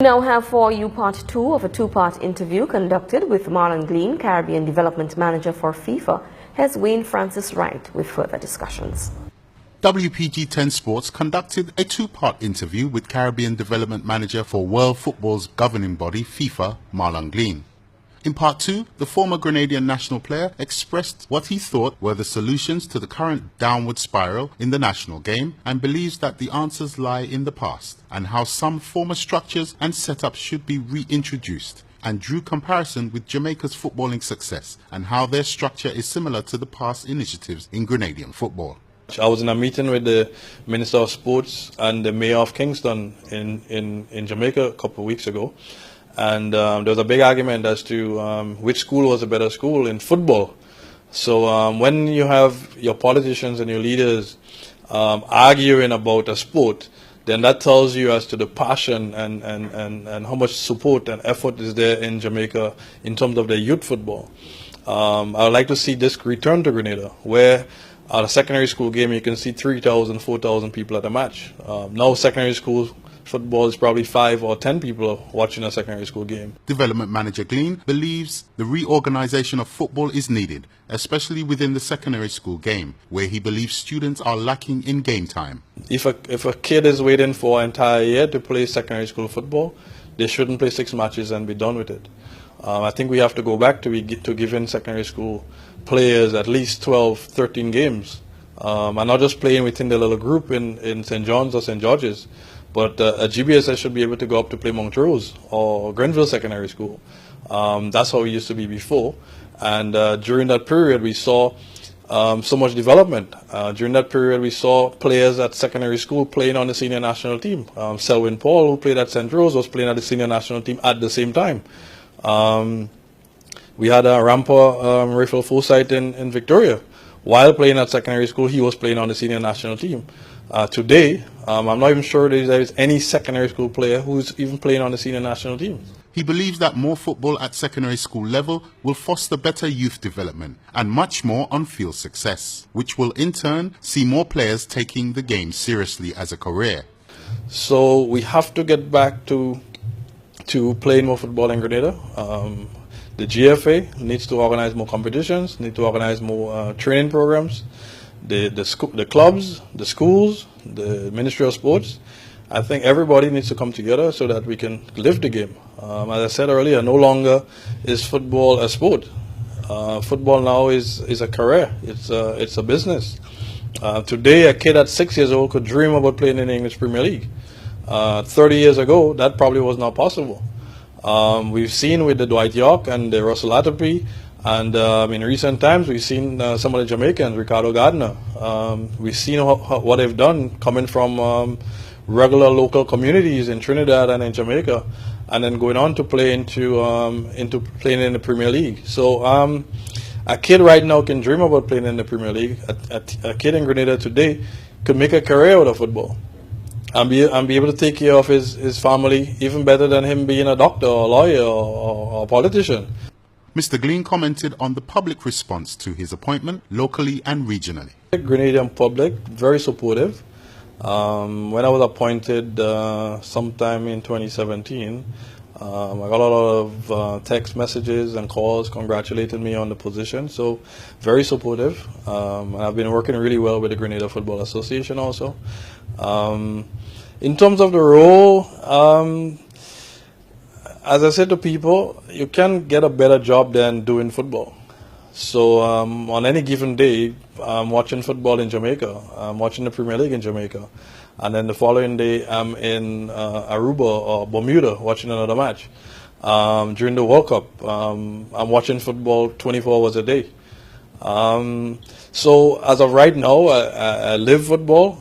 We now have for you part 2 of a 2-part interview conducted with Marlon Glean, Caribbean Development Manager for FIFA. Here's Wayne Francis Wright with further discussions. WPG10 Sports conducted a 2-part interview with Caribbean Development Manager for World Football's governing body, FIFA, Marlon Glean. In part 2, the former Grenadian national player expressed what he thought were the solutions to the current downward spiral in the national game and believes that the answers lie in the past and how some former structures and setups should be reintroduced, and drew comparison with Jamaica's footballing success and how their structure is similar to the past initiatives in Grenadian football. I was in a meeting with the Minister of Sports and the Mayor of Kingston in Jamaica a couple of weeks ago. And there was a big argument as to which school was a better school in football. So when you have your politicians and your leaders arguing about a sport, then that tells you as to the passion and how much support and effort is there in Jamaica in terms of their youth football. I would like to see this return to Grenada, where at a secondary school game you can see 3,000, 4,000 people at a match. Now secondary school football is probably 5 or 10 people watching a secondary school game. Development Manager Glean believes the reorganization of football is needed, especially within the secondary school game, where he believes students are lacking in game time. If a kid is waiting for an entire year to play secondary school football, they shouldn't play 6 matches and be done with it. I think we have to go back to giving secondary school players at least 12, 13 games, and not just playing within the little group in St. John's or St. George's. But a GBSS should be able to go up to play Montrose or Grenville Secondary School. That's how it used to be before. And during that period, we saw so much development. During that period, we saw players at secondary school playing on the senior national team. Selwyn Paul, who played at St. Rose, was playing at the senior national team at the same time. We had a Rampa Rifle Forsyth in Victoria. While playing at secondary school, he was playing on the senior national team. Today, I'm not even sure there is any secondary school player who's even playing on the senior national team. He believes that more football at secondary school level will foster better youth development and much more on-field success, which will in turn see more players taking the game seriously as a career. So we have to get back to playing more football in Grenada. The GFA needs to organize more competitions, need to organize more training programs. The clubs, the schools, the Ministry of Sports, I think everybody needs to come together so that we can live the game. As I said earlier, no longer is football a sport. Football now is a career. It's a business. Today, a kid at 6 years old could dream about playing in the English Premier League. 30 years ago, that probably was not possible. We've seen with the Dwight York and the Russell Atterbury, and in recent times, we've seen some of the Jamaicans, Ricardo Gardner. We've seen what they've done coming from regular local communities in Trinidad and in Jamaica, and then going on to play into playing in the Premier League. So a kid right now can dream about playing in the Premier League. A kid in Grenada today could make a career out of football and be able to take care of his family even better than him being a doctor or a lawyer or a politician. Mr. Glean commented on the public response to his appointment locally and regionally. The Grenadian public, very supportive. When I was appointed sometime in 2017, I got a lot of text messages and calls congratulating me on the position, so very supportive. And I've been working really well with the Grenada Football Association also. In terms of the role, as I said to people, you can't get a better job than doing football. So on any given day, I'm watching football in Jamaica. I'm watching the Premier League in Jamaica. And then the following day, I'm in Aruba or Bermuda watching another match. During the World Cup, I'm watching football 24 hours a day. So as of right now, I live football.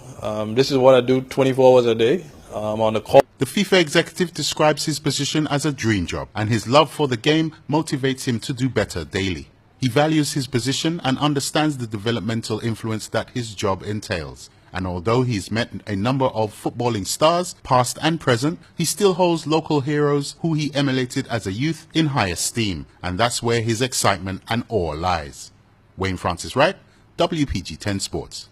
This is what I do 24 hours a day. On the call. The FIFA executive describes his position as a dream job, and his love for the game motivates him to do better daily. He values his position and understands the developmental influence that his job entails. And although he's met a number of footballing stars, past and present, he still holds local heroes who he emulated as a youth in high esteem. And that's where his excitement and awe lies. Wayne Francis Wright, WPG10 Sports.